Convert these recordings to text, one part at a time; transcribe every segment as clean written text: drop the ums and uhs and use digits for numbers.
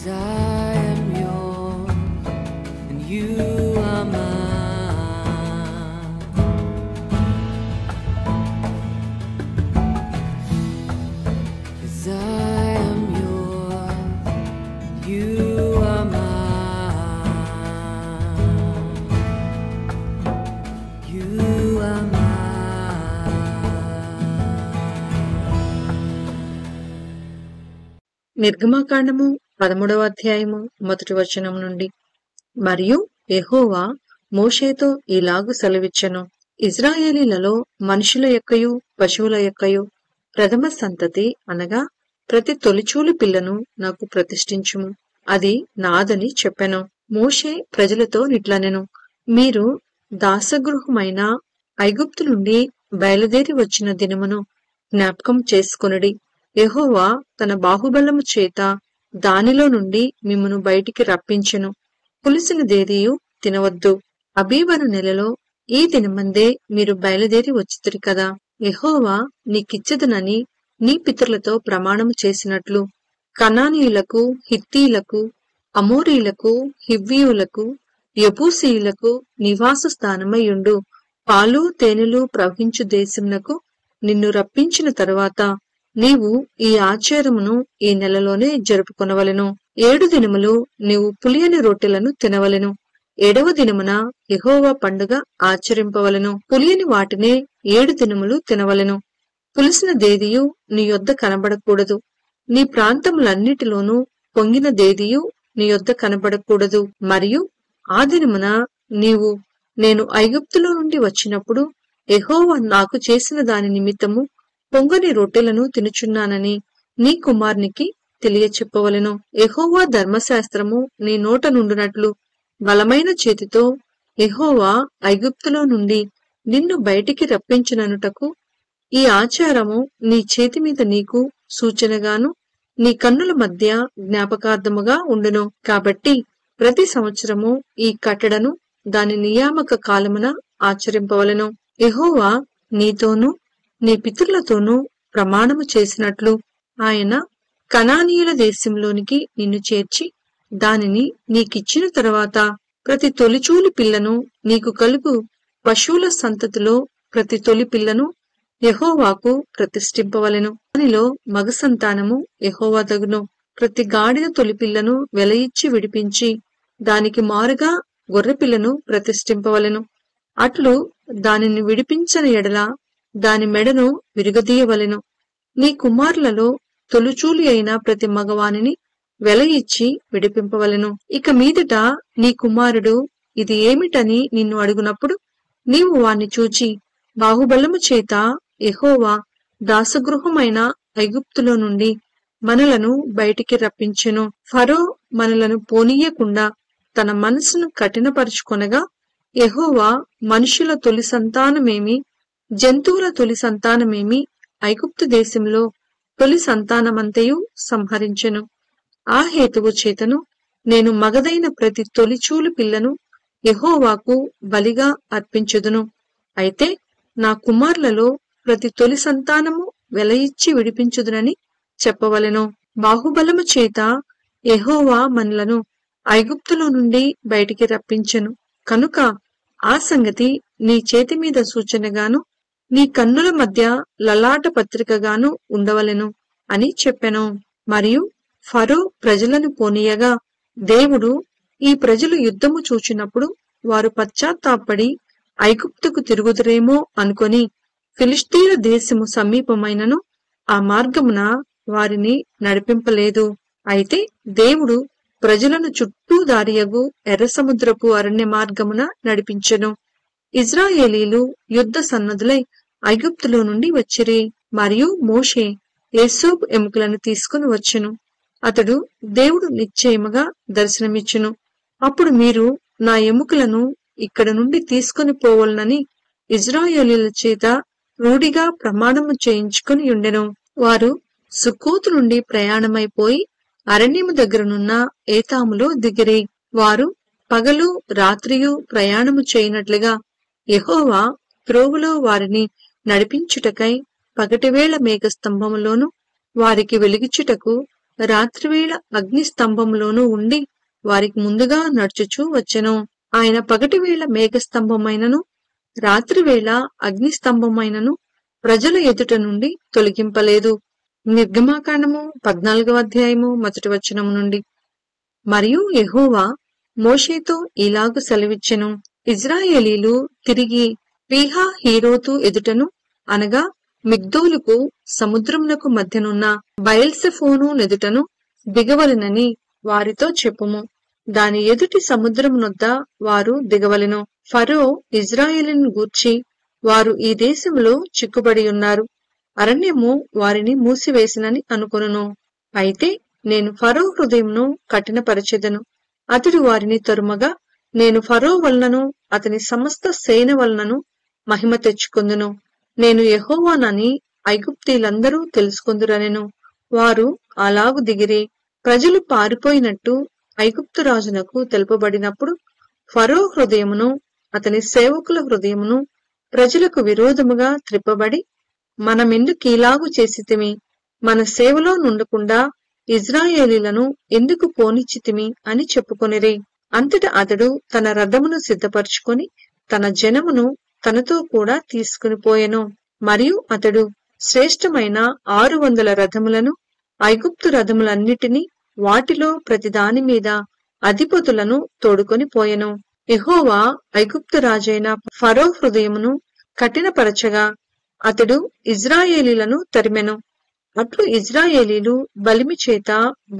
'Cause I am yours and you are mine. 'Cause I am yours, you are mine. You are mine. నిర్గమాకాండము 13వ అధ్యాయము 1వ వచనం నుండి. మరియు యెహోవా మోషేతో ఇలాగు సెలవిచ్చెను, ఇజ్రాయేలీలలో మనుషుల యొక్కయు పశువుల యొక్కయు ప్రథమ సంతతి అనగా ప్రతి తొలిచూలు పిల్లను నాకు ప్రతిష్ఠించుము, అది నాదని చెప్పెను. మోషే ప్రజలతో నిట్లనెను, మీరు దాసగృహమైన ఐగుప్తు నుండి బయలుదేరి వచ్చిన దినమును జ్ఞాపకం చేసుకొనుడి. యెహోవా తన బాహుబలము చేత దానిలో నుండి మిమ్మును బయటికి రప్పించెను. పులిసినదేదియు తినవద్దు. అబీబను నెలలో ఈ దినమందే మీరు బయలుదేరి వచ్చితిరి కదా. యెహోవా నీకిచ్చెదనని నీ పితరులతో ప్రమాణము చేసినట్లు కనానీయులకు, హిత్తీయులకు, అమోరీయులకు, హివ్వీయులకు, యెబూసీయులకు నివాస స్థానమయ్యుండు పాలు తేనెలు ప్రవహించు దేశమునకు నిన్ను రప్పించిన తరువాత నీవు ఈ ఆచారమును ఈ నెలలోనే జరుపుకొనవలెను. 7 దినములు నీవు పులియని రొట్టెలను తినవలెను. 7వ దినమున యెహోవా పండుగ ఆచరింపవలెను. పులియని వాటినే 7 దినములు తినవలెను. పులిసిన దేదియు నీ యొద్ద కనబడకూడదు. నీ ప్రాంతములన్నిటిలోనూ పొంగిన దేదియు నీ యొద్ద కనబడకూడదు. మరియు ఆ దినమున నీవు నేను ఐగుప్తులో నుండి వచ్చినప్పుడు యెహోవా నాకు చేసిన దాని నిమిత్తము పొంగని రొట్టెలను తినుచున్నానని నీ కుమారునికి తెలియచెప్పవలెను. యెహోవా ధర్మశాస్త్రము నీ నోట నుండునట్లు బలమైన చేతితో యెహోవా ఐగుప్తులో నుండి నిన్ను బయటికి రప్పించిననుటకు ఈ ఆచారము నీ చేతి మీద నీకు సూచనగాను నీ కన్నుల మధ్య జ్ఞాపకార్థముగా ఉండును. కాబట్టి ప్రతి సంవత్సరము ఈ కట్టడను దాని నియామక కాలమున ఆచరింపవలెను. యెహోవా నీతోనూ నీ పితరులతోనూ ప్రమాణము చేసినట్లు ఆయన కనానీయుల దేశంలోనికి నిన్ను చేర్చి దానిని నీకిచ్చిన తరువాత ప్రతి తొలిచూలు పిల్లను నీకు కలుగు పశువుల సంతతిలో ప్రతి తొలి పిల్లను యెహోవాకు ప్రతిష్ఠింపవలెను. దానిలో మగ సంతానము యెహోవా తగును. ప్రతి గాడిద తొలి పిల్లను వెలయిచ్చి విడిపించి దానికి మారుగా గొర్రెపిల్లను ప్రతిష్ఠింపవలెను. అట్లు దానిని విడిపించని ఎడల దాని మెడను విరుగదీయవలెను. నీ కుమారులలో తొలిచూలి అయిన ప్రతి మగవానిని వెల ఇచ్చి విడిపింపవలెను. ఇక మీదట నీ కుమారుడు ఇది ఏమిటని నిన్ను అడుగునప్పుడు నీవు వాణ్ణి చూచి బాహుబలము చేత యెహోవా దాసగృహమైన ఐగుప్తులో నుండి మనలను బయటికి రప్పించెను. ఫరో మనలను పోనీయకుండా తన మనసును కఠినపరుచుకొనగా యెహోవా మనుషుల తొలి సంతానమేమి జంతువుల తొలి సంతానమేమి ఐగుప్తు దేశంలో తొలి సంతానమంతయు సంహరించెను. ఆ హేతువు చేతను నేను మగదైన ప్రతి తొలిచూలు పిల్లను యెహోవాకు బలిగా అర్పించుదును. అయితే నా కుమారులలో ప్రతి తొలి సంతానము వెలయిచ్చి విడిపించుదునని చెప్పవలెను. బాహుబలము చేత యెహోవా మనలను ఐగుప్తులో నుండి బయటికి రప్పించెను కనుక ఆ సంగతి నీ చేతి మీద సూచనగాను నీ కన్నుల మధ్య లలాట పత్రికగాను ఉండవలెను అని చెప్పెను. మరియు ఫరో ప్రజలను పోనీయగా దేవుడు ఈ ప్రజలు యుద్ధము చూచినప్పుడు వారు పశ్చాత్తాపడి ఐగుప్తుకు తిరుగుదురేమో అనుకొని ఫిలిష్తీయుల దేశము సమీపమైనను ఆ మార్గమున వారిని నడిపింపలేదు. అయితే దేవుడు ప్రజలను చుట్టూ దారియగు ఎర్ర సముద్రపు అరణ్య మార్గమున నడిపించెను. ఇజ్రాయేలీలు యుద్ధ సన్నదులై ఐగుప్తులో నుండి వచ్చిరి. మరియు మోషే యేసోపు ఎముకలను తీసుకుని వచ్చెను. అతడు దేవుడు నిశ్చయముగా దర్శనమిచ్చెను. అప్పుడు మీరు నా ఎముకలను ఇక్కడ నుండి తీసుకుని పోవలనని ఇజ్రాయేలీల చేత రూఢిగా ప్రమాణము చేయించుకుని ఉండెను. వారు సుక్కోతు నుండి ప్రయాణమైపోయి అరణ్యము దగ్గరనున్న ఏతాములో దిగిరి. వారు పగలు రాత్రియు ప్రయాణము చేయనట్లుగా యెహోవా త్రోవలో వారిని నడిపించుటకై పగటివేళ మేఘస్తంభములోను వారికి వెలిగిచ్చుటకు రాత్రివేళ అగ్నిస్తంభంలోనూ ఉండి వారికి ముందుగా నడుచుచూ వచ్చెను. ఆయన పగటివేళ మేఘస్తంభమైనను రాత్రివేళ అగ్నిస్తంభమైనను ప్రజల ఎదుట నుండి తొలగింపలేదు. నిర్గమాకాండము 14వ అధ్యాయము 1వ వచనము నుండి. మరియు యెహోవా మోషేతో ఇలాగు సెలవిచ్చెను, ఇజ్రాయేలీలు తిరిగి పీహా హీరోతు ఎదుటను అనగా మిగ్దోలుకు సముద్రమునకు మధ్యనున్న బయల్సెఫోను నెదుటను దిగవలెనని వారితో చెప్పుము. దాని ఎదుటి సముద్రమునొద్ద వారు దిగవలెను. ఫరో ఇజ్రాయేలును గూర్చి వారు ఈ దేశములో చిక్కుబడి ఉన్నారు, అరణ్యము వారిని మూసివేసినని అనుకొనును. అయితే నేను ఫరో హృదయమును కఠినపరచెదను, అతడు వారిని తరుమగా నేను ఫరో వలనను అతని సమస్త సేన వలనను మహిమ తెచ్చుకొందును. నేను యెహోవానని ఐగుప్తీలందరూ తెలుసుకొందురనెను. వారు అలాగు దిగిరి. ప్రజలు పారిపోయినట్టు ఐగుప్తు రాజునకు తెలుపబడినప్పుడు ఫరో హృదయమును అతని సేవకుల హృదయమును ప్రజలకు విరోధముగా త్రిప్పబడి, మనమెందుకీలాగు చేసితిమి, మన సేవలో నుండకుండా ఇజ్రాయేలీలను ఎందుకు పోనిచ్చితిమి అని చెప్పుకొనిరి. అంతటా అతడు తన రథమును సిద్ధపరచుకొని తన జనమును తనతో కూడా తీసుకుని పోయెను. మరియు అతడు శ్రేష్టమైన 600 రథములను, ఐగుప్తు రథములన్నిటినీ, వాటిలో ప్రతిదాని మీద అధిపతులను తోడుకొని పోయెను. యెహోవా ఐగుప్తు రాజైన ఫరో హృదయమును కఠినపరచగా అతడు ఇజ్రాయేలీలను తరిమెను. అట్లు ఇజ్రాయేలీలు బలిమి చేత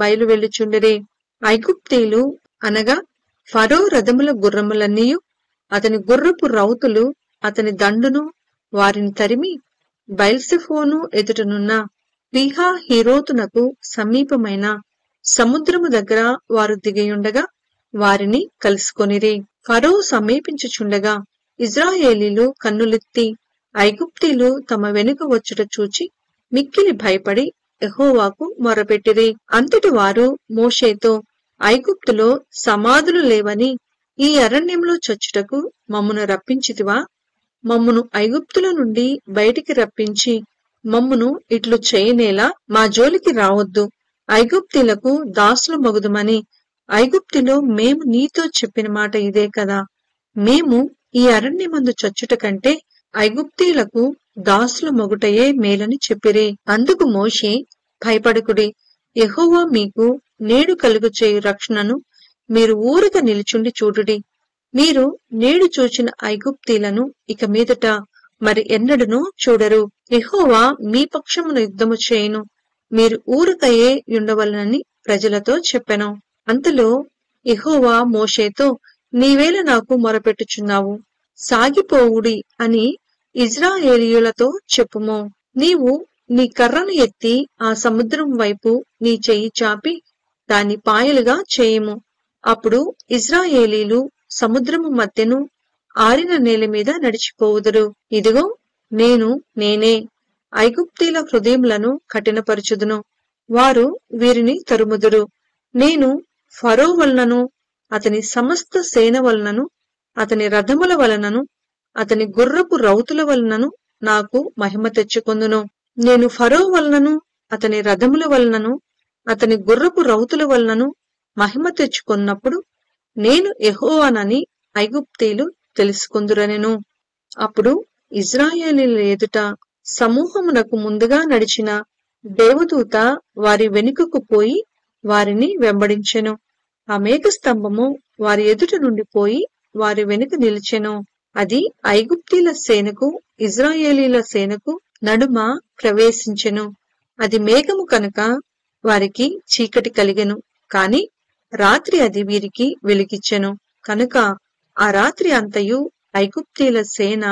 బయలువెళ్ళుచుండిరి. ఐగుప్తీలు అనగా ఫరో రథముల గుర్రములన్నీయు, అతని గుర్రపు రౌతులు, అతని దండును వారిని తరిమి బయల్సెఫోను ఎదుటనున్న పీహా హీరోతునకు సమీపమైన సముద్రము దగ్గర వారు దిగియుండగా వారిని కలుసుకొనిరి. ఫరో సమీపించుచుండగా ఇజ్రాయేలీలు కన్నులెత్తి ఐగుప్తీలు తమ వెనుక వచ్చుట చూచి మిక్కిలి భయపడి యెహోవాకు మొరపెట్టిరి. అంతటి వారు మోషేతో, ఐగుప్తులో సమాధులు లేవని ఈ అరణ్యంలో చచ్చుటకు మమ్మును రప్పించితివా? మమ్మును ఐగుప్తుల నుండి బయటికి రప్పించి మమ్మును ఇట్లు చేయనేలా? మా జోలికి రావద్దు, ఐగుప్తీలకు దాసులు మగుదుమని ఐగుప్తిలో మేము నీతో చెప్పిన మాట ఇదే కదా. మేము ఈ అరణ్యమందు చచ్చుట కంటే ఐగుప్తీలకు దాసుల మొగుటయే మేలని చెప్పిరి. అందుకు మోషే, భయపడకుడి, యెహోవా మీకు నేడు కలుగు చేయు రక్షణను మీరు ఊరక నిలుచుండి చూడుడి. మీరు నేడు చూచిన ఐగుప్తీలను ఇక మీదట మరి ఎన్నడూనూ చూడరు. యెహోవా మీ పక్షమున యుద్ధము చేయును, మీరు ఊరకయే యుండవలనని ప్రజలతో చెప్పెను. అంతలో యెహోవా మోషేతో, నీవేళ నాకు మొరపెట్టుచున్నావు, సాగిపోవుడి అని ఇజ్రాయేలీయులతో చెప్పుము. నీవు నీ కర్రను ఎత్తి ఆ సముద్రం వైపు నీ చెయ్యి చాపి దాన్ని పాయలుగా చేయుము. అప్పుడు ఇజ్రాయేలీలు సముద్రము మధ్యను ఆరిన నేల మీద నడిచిపోవుదురు. ఇదిగో నేనే ఐగుప్తీల హృదయములను కఠినపరచుదును, వారు వీరిని తరుముదురు. నేను ఫరో వలనను అతని సమస్త సేన వలనను అతని రథముల వలనను అతని గుర్రపు రౌతుల వలనను నాకు మహిమ తెచ్చుకొందును. నేను ఫరో వలనను అతని రథముల వలనను అతని గుర్రపు రౌతుల వలనను మహిమ తెచ్చుకొన్నప్పుడు నేను యెహోవానని ఐగుప్తీలు తెలుసుకొందురనెను. అప్పుడు ఇజ్రాయేలీల ఎదుట సమూహమునకు ముందుగా నడిచిన దేవదూత వారి వెనుకకు పోయి వారిని వెంబడించెను. ఆ మేఘస్తంభము వారి ఎదుట నుండి పోయి వారి వెనుక నిలిచెను. అది ఐగుప్తీల సేనకు ఇజ్రాయేలీల సేనకు నడుమ ప్రవేశించెను. అది మేఘము కనుక వారికి చీకటి కలిగెను, కాని రాత్రి అది వీరికి వెలుగిచ్చెను. కనుక ఆ రాత్రి అంతయు ఐగుప్తీల సేన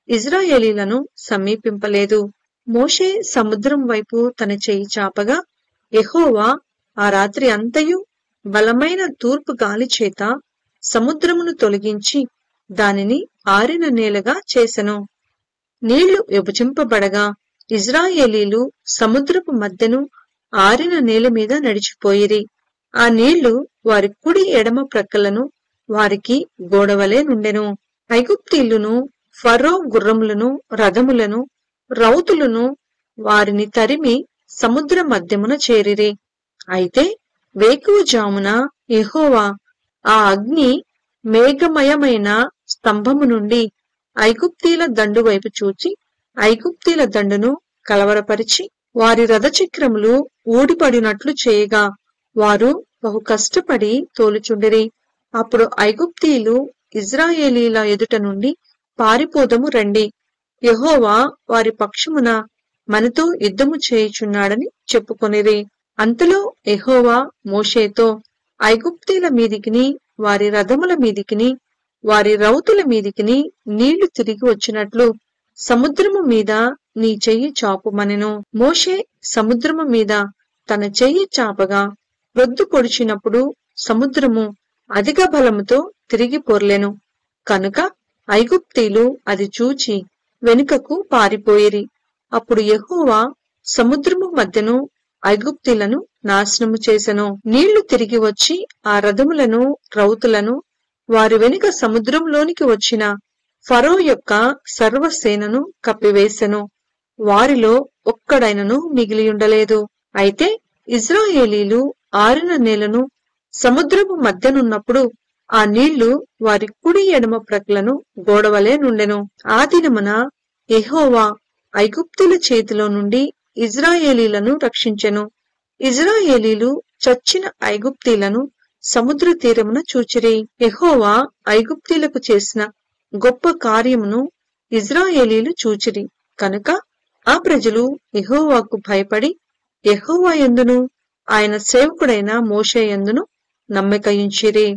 ఇజ్రాయేలీలను సమీపింపలేదు. మోషే సముద్రం వైపు తన చెయ్యి చాపగా యెహోవా ఆ రాత్రి అంతయు బలమైన తూర్పు గాలి చేత సముద్రమును తొలగించి దానిని ఆరిన నేలగా చేసెను. నీళ్లు విభజింపబడగా ఇజ్రాయేలీలు సముద్రపు మధ్యను ఆరిన నేల మీద నడిచిపోయిరి. ఆ నీళ్లు వారి కుడి ఎడమ ప్రక్కలను వారికి గోడవలే నుండెను. ఐగుప్తీయులను ఫరో గుర్రములను రథములను రౌతులను వారిని తరిమి సముద్ర మధ్యమున చేరిరి. అయితే వేకువజామున యెహోవా ఆ అగ్ని మేఘమయమైన స్తంభము నుండి ఐగుప్తీల దండు వైపు చూచి ఐగుప్తీల దండును కలవరపరిచి వారి రథచక్రములు ఊడిపడినట్లు చేయగా వారు బహు కష్టపడి తోలుచుండిరి. అప్పుడు ఐగుప్తీయులు ఇజ్రాయేలీల ఎదుట నుండి పారిపోదము రండి, యెహోవా వారి పక్షమున మనతో యుద్ధము చేయుచున్నాడని చెప్పుకొనిరి. అంతలో యెహోవా మోషేతో, ఐగుప్తీల మీదికిని వారి రథముల మీదికిని వారి రౌతుల మీదికిని నీళ్లు తిరిగి వచ్చినట్లు సముద్రము మీద నీ చెయ్యి చాపుమనెను. మోషే సముద్రము మీద తన చెయ్యి చాపగా రొద్దు పొడిచినప్పుడు సముద్రము అధిక బలముతో తిరిగి పొర్లెను. కనుక ఐగుప్తీలు అది చూచి వెనుకకు పారిపోయిరి. అప్పుడు యెహోవా సముద్రము మధ్యను ఐగుప్తీలను నాశనము చేసెను. నీళ్లు తిరిగి వచ్చి ఆ రథములను రౌతులను వారి వెనుక సముద్రంలోనికి వచ్చిన ఫరో యొక్క సర్వసేనను కప్పివేసెను. వారిలో ఒక్కడైనను మిగిలియుండలేదు. అయితే ఇజ్రాయేలీలు ఆరిన నేలను సముద్రపు మధ్యనున్నప్పుడు ఆ నీళ్లు వారి కుడి ఎడమ ప్రక్కలను గోడవలే నుండెను. ఆ దినమున యెహోవా ఐగుప్తుల చేతిలో నుండి ఇజ్రాయేలీలను రక్షించెను. ఇజ్రాయేలీలు చచ్చిన ఐగుప్తీలను సముద్ర తీరమున చూచిరి. యెహోవా ఐగుప్తీలకు చేసిన గొప్ప కార్యమును ఇజ్రాయేలీలు చూచిరి. కనుక ఆ ప్రజలు యెహోవాకు భయపడి యెహోవా యందును ఆయన సేవకుడైన మోషే యందును నమ్మికయుంచిరి.